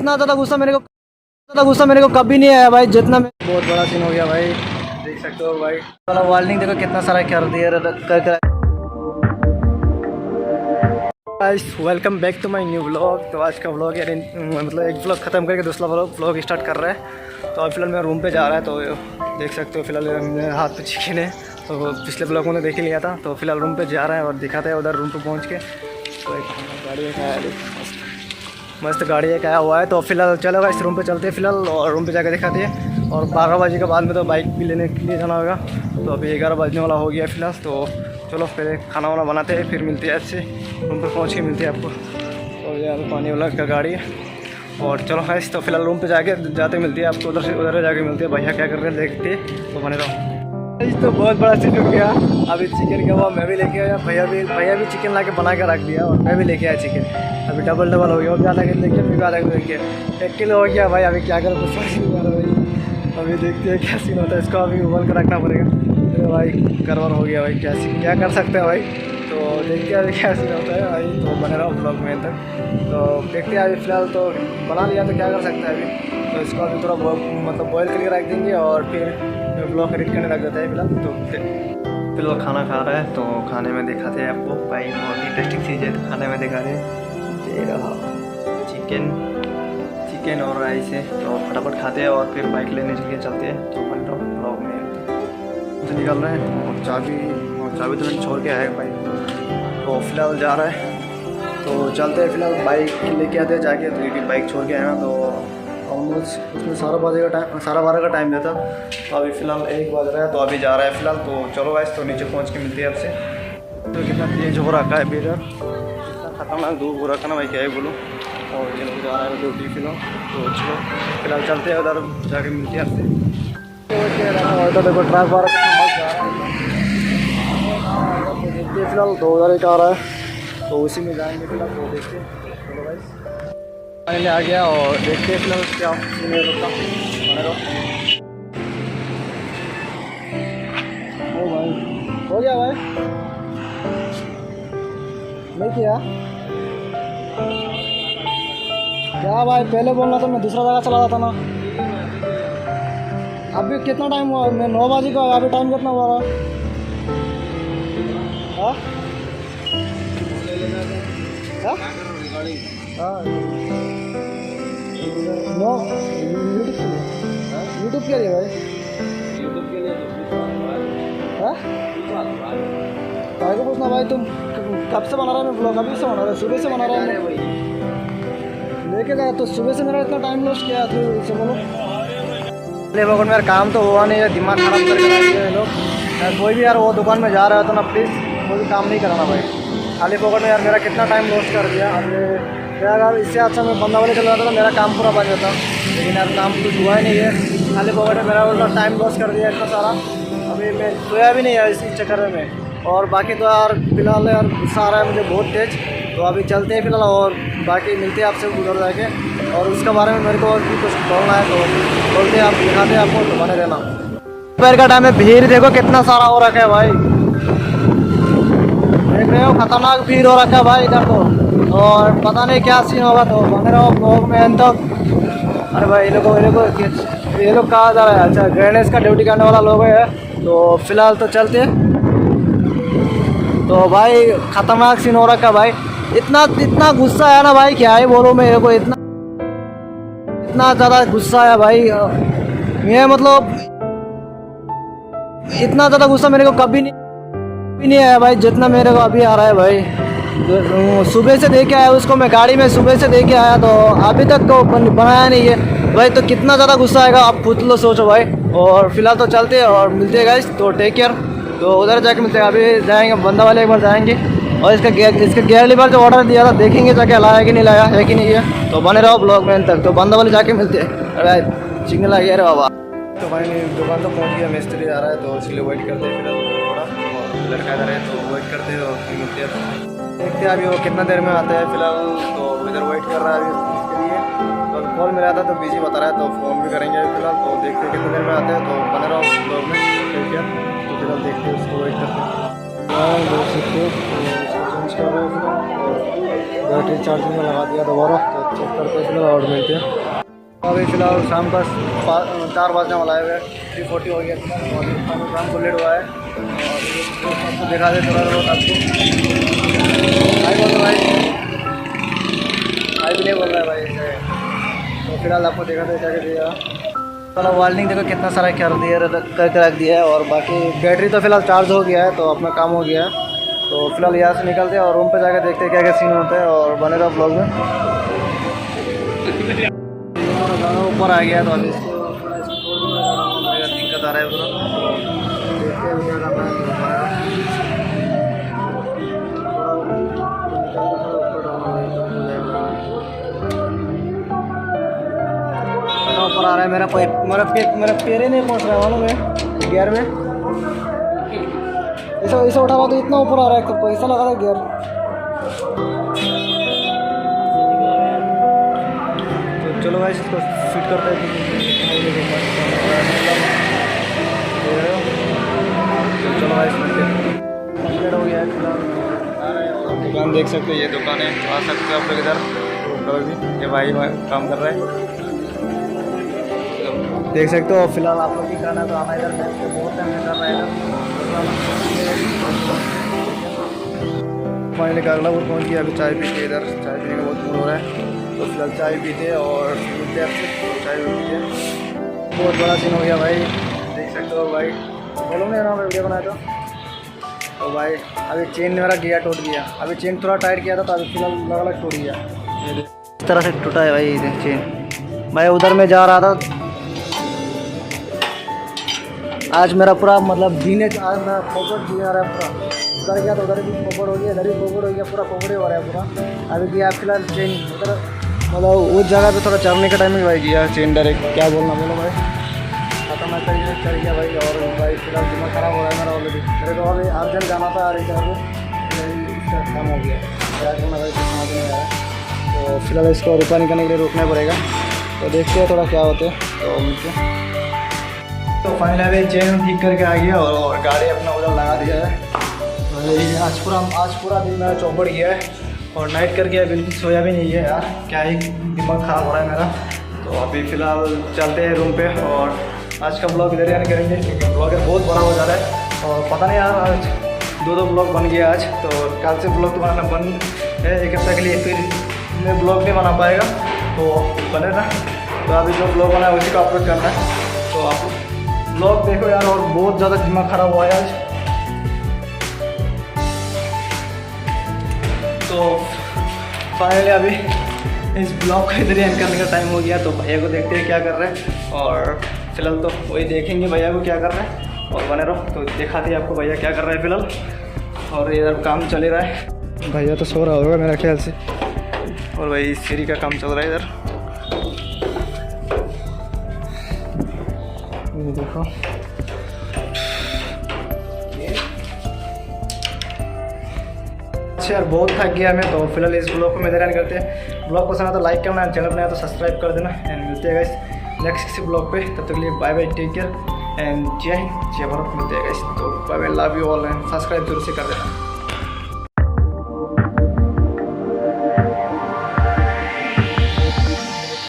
इतना गुस्सा मेरे को कभी नहीं आया भाई जितना बहुत बड़ा सीन हो गया भाई। देख सकते हो भाई वाला वार्निंग देखो कितना सारा कर दिया कर। Welcome back to my new vlog. तो आज का व्लॉग यार मतलब एक व्लॉग ख़त्म करके दूसरा व्लॉग स्टार्ट कर रहा है। तो अभी फिलहाल मेरा रूम पे जा रहा है। तो देख सकते हो फिलहाल मेरे हाथ पे चिकन है। तो पिछले व्लॉग में देख ही लिया था। तो फिलहाल रूम पे जा रहा है और दिखाते हैं उधर रूम पे पहुँच के। तो एक गाड़ी एक आया मस्त गाड़ी एक आया हुआ है। तो फिलहाल चलो इस रूम पे चलते हैं फिलहाल और रूम पे जाकर दिखाते हैं। और 12 बजे के बाद में तो बाइक भी लेने के लिए जाना होगा। तो अभी 11 बजने वाला हो गया फिलहाल। तो चलो पहले खाना वाना बनाते हैं फिर मिलते हैं अच्छे रूम पर पहुँच के मिलते हैं आपको। तो यार पानी वाला का गाड़ी है। और चलो तो फिलहाल रूम पे जाते मिलती है आपको। उधर जाके मिलते हैं। भैया क्या कर रहे हैं देखते हैं। तो बने रहो। तो बहुत बड़ा चीज़ हो गया। अभी चिकन का मैं भी लेके आया। भैया भी चिकन ला के बना के रख दिया। और मैं भी लेके आया चिकन। अभी डबल हो गया। अभी आधा किलो लेके फिर आधा किलो लेके 1 किलो हो गया भाई। अभी क्या करें कुछ समझ नहीं आ रहा भाई। अभी देखते हैं क्या सीन होता है। इसको अभी उबल कर रखना पड़ेगा। तो भाई गड़बड़ हो गया भाई। क्या कर सकते हैं भाई। तो देखते हैं अभी क्या सीन होता है भाई। तो बने रहो ब्लॉग में तक। तो देखते हैं अभी फिलहाल तो बना लिया तो क्या कर सकते हैं अभी। तो इसको अभी थोड़ा मतलब बॉयल करके रख देंगे और फिर ब्लॉग एडिट करने लग जाता है फिलहाल। तो फिलहाल खाना खा रहा है। तो खाने में दिखाते हैं आपको भाई। बहुत इंटरेस्टिंग चीज़ है। तो खाने में दिखा रहे हैं ये रहा चिकन और राइस है। तो फटाफट खाते हैं और फिर बाइक लेने के लिए चलते हैं। तो बन रहा ब्लॉग में तो निकल रहे हैं। और चाबी तो मैंने छोड़ के आया भाई। तो फिलहाल जा रहा है। तो चलते हैं फिलहाल बाइक लेके आते हैं जाके। तो क्योंकि बाइक छोड़ के आया ना तो ऑलमोस्ट उसमें 12:30 का टाइम देता। तो अभी फ़िलहाल 1 बज रहा है। तो अभी जा रहा है फ़िलहाल। तो चलो गाइस तो नीचे पहुंच के मिलते हैं आपसे। तो कितना तेज हो रखा है बेटर कितना खतरनाक धूप हो रखा ना भाई क्या ही बोलूँ। और ये लोग जा रहा है ड्यूटी फिलहाल। तो चलो फिलहाल चलते हैं उधर जाके मिलते हैं आपसे। तो देखो ट्रक वाला कितना मस्त जा रहा है। देखते हैं फिलहाल। तो उधर एक आ रहा है तो उसी में जाएंगे फिलहाल। तो देखते हैं चलो गाइस फाइनली आ गया। और देखते हैं फिलहाल क्या सीन है सबका। ओ भाई हो गया भाई नहीं किया क्या भाई। पहले बोलना तो मैं दूसरा जगह चला जाता ना। अभी कितना टाइम हुआ। मैं 9 बजे का। अभी टाइम कितना हुआ रहा। हाँ नो यूट्यूब के लिए भाई। भाई को पूछना भाई तुम कब से बना रहा है। मैं ब्लॉग अभी से बना रहा है। सुबह से बना रहा है लेके गया। तो सुबह से मेरा इतना टाइम लॉस किया फिर से बोलो। ले बगल में यार काम तो हुआ नहीं है। दिमाग खराब करके लोग। कोई भी यार वो दुकान में जा रहा है तो ना प्लीज़ कोई भी काम नहीं कराना भाई। खाली पकड़ में यार मेरा कितना टाइम लॉस कर दिया। मेरा अगर इससे अच्छा मैं बंदा वाले चल रहा था तो मेरा काम पूरा बन जाता। लेकिन यार काम कुछ हुआ ही नहीं है। खाली पकड़ में मेरा उल्टा टाइम लॉस कर दिया इतना सारा। अभी मैं सोया भी नहीं है इस चक्कर में। और बाकी तो यार फिलहाल यार गुस्सा आ रहा है मुझे बहुत तेज। तो अभी चलते हैं फिलहाल और बाकी मिलते हैं आपसे उधर जाके। और उसके बारे में मेरे को और भी कुछ बोलना है तो बोलते हैं आप दिखाते हैं आपको। तो बने रहना। दोपहर का टाइम है। भीड़ देखो कितना सारा हो रखा है भाई। देख रहे हो खतरनाक भीड़ हो रखा है भाई इधर तो। और पता नहीं क्या सीन होगा। तो बने रहो ब्लॉग में एंड तक। अरे भाई ये लोग कहाँ जा रहा है। अच्छा गणेश का ड्यूटी करने वाला लोग है। तो फिलहाल तो चलते। तो भाई खतरनाक सीन हो रखा है भाई। इतना गुस्सा आया ना भाई क्या ही बोलो। मेरे को इतना ज़्यादा गुस्सा आया भाई। ये मतलब इतना ज़्यादा गुस्सा मेरे को कभी नहीं आया भाई जितना मेरे को अभी आ रहा है भाई। सुबह से देके आया उसको मैं गाड़ी में। सुबह से देके आया तो अभी तक तो बनाया नहीं है भाई। तो कितना ज़्यादा गुस्सा आएगा आप खुद लो सोचो भाई। और फिलहाल तो चलते हैं और मिलते हैं गाइस। तो टेक केयर। तो उधर जाके मिलते हैं। अभी जाएंगे बंदा वाले एक बार जाएंगे। और इसका गेयर लीवर जो ऑर्डर दिया था देखेंगे जाके लाया कि नहीं लाया है कि नहीं है। तो बने रहो ब्लॉग में तक। तो बंदा वाले जाके मिलते हैं। अरे चिंगला गया रे बाबा। तो भाई दुकान तो पहुंच गया। मिस्त्री आ रहा है तो इसलिए वेट करते हैं फिलहाल थोड़ा। और लड़का इधर है तो वेट करते हैं और फिर मिलते हैं। देखते हैं अभी वो कितना देर में आता है फिलहाल। तो इधर वेट कर रहा है अभी इसके लिए। तो कॉल मिला था तो बिजी बता रहा है। तो फ़ोन भी करेंगे फिलहाल। तो देखते हैं कितने देर में आते हैं। तो बने रहो ब्लॉग में ठीक है। तो फिलहाल देखते हैं उसको वेट करते हैं। देख सकते हो उसको चेंज कर रहे हैं फिलहाल। और बैटरी चार्जिंग में लगा दिया दोबारा। तो चेक करते हैं फिलहाल और मिलते हैं। अभी फिलहाल शाम का 4 बजने वाला है, 3:40 हो गया। तो अभी शाम को लेट हुआ है और दिखा दे थोड़ा बहुत आपको। भाई बोल रहा भाई, भाई भी नहीं बोल रहा है भाई। तो फिलहाल आपको दिखा दे क्या दिया। चलो वार्निंग देखो कितना सारा कर दिया, करके रख दिया है। और बाकी बैटरी तो फिलहाल चार्ज हो गया है, तो अपना काम हो गया है। तो फिलहाल यहाँ से निकलते हैं और रूम पे जाकर देखते हैं क्या क्या सीन होता है और बनेगा ब्लॉग में। ऊपर आ गया तो अभी इसको दिक्कत आ रहा है पूरा। देखते हैं क्या करना है। ऊपर आ रहा है मेरा पैर ही नहीं पहुंच रहा है मालूम है गियर में। ऐसा उठा हुआ तो इतना ऊपर आ रहा है, तो पैसा लगा था गियर। तो चलो भाई इसको फिट करते हैं। चलो भाई कंप्लीट हो गया है। दुकान देख सकते हो, ये दुकान है, आ सकते हो आप लोग इधर भी। ये भाई काम कर रहा है, देख सकते हो। फिलहाल आप लोग भी करना तो आना इधर, बहुत टाइम कर रहा है इधर। फाइनली कागलापुर पहुँच गया। अभी चाय पीते इधर, चाय पीने का बहुत मूड हो रहा है। तो फिलहाल चाय पीते और मिलते हैं। चाय पीते बहुत बड़ा सीन हो गया भाई, देख सकते हो भाई। बोलो नहीं ना वीडियो बनाया तो भाई अभी चेन मेरा गया, टूट गया। अभी चेन थोड़ा टाइट किया था तो अभी फिलहाल अलग टूट गया। इस तरह से टूटा है भाई चेन। भाई उधर में जा रहा था, आज मेरा पूरा मतलब दिन आज मेरा फोकट दिया रहा है पूरा। उधर गया तो उधर भी फोकट हो गया, इधर भी फोकट हो गया, पूरा फोकट हो रहा है पूरा। अभी गया फिलहाल चेन उधर, मतलब उस जगह पे थोड़ा चढ़ने के टाइम में भाई गया चेन डायरेक्ट। क्या बोलना बोलो भाई, खतरनाक तरीके से चढ़ गया भाई। और भाई फिलहाल दिमाग ख़राब हो रहा है मेरा ऑलरेडी। मेरे को अभी अर्जेंट जाना था और एक जगह पे काम हो गया। क्या करना भाई कुछ समझ नहीं आया। तो फिलहाल इसको रिपेयरिंग करने के लिए रोकना पड़ेगा। तो देखते हैं थोड़ा क्या होते हैं तो मिलते। तो फाइनली अभी चेन ठीक करके आ गया और गाड़ी अपना उधर लगा दिया है। आज पूरा दिन मेरा चौपड़ गया है और नाइट करके बिल्कुल सोया भी नहीं है यार। क्या ही दिमाग ख़राब हो रहा है मेरा। तो अभी फ़िलहाल चलते हैं रूम पे और आज का ब्लॉग इधर ही करेंगे क्योंकि ब्लॉग बहुत बड़ा हो जा रहा है। और पता नहीं यार, आज 2 ब्लॉग बन गया आज। तो कल से ब्लॉग तो बनाना बंद है एक हफ्ते के लिए, फिर मैं ब्लॉग नहीं बना पाएगा तो बनेगा। तो अभी जो ब्लॉग बना है उसी को अपलोड करना है। तो आप ब्लॉग देखो यार। और बहुत ज़्यादा दिमाग ख़राब हुआ है आज। तो फाइनली अभी इस ब्लॉग को इधर ही एंड करने का टाइम हो गया। तो भैया को देखते हैं क्या कर रहे हैं और फिलहाल तो वही देखेंगे भैया को क्या कर रहे हैं और बने रहो। तो दिखाते हैं आपको भैया क्या कर रहे हैं फिलहाल। और इधर काम चल रहा है, भैया तो सो रहा होगा मेरा ख्याल से। और भाई सीढ़ी का काम चल रहा है इधर, ये देखो। यार बहुत थक गया मैं। तो फिलहाल इस ब्लॉग को मैं इधर करते हैं। ब्लॉग पसंद आया तो लाइक करना, चैनल बनाया तो सब्सक्राइब कर देना। एंड मिलते हैं गाइस नेक्स्ट किसी ब्लॉग पे। तब तक के लिए bye bye, take care and जय हिंद, जय भारत। मिलते हैं गाइस। तो bye bye, love you all and subscribe जरूर से कर देना।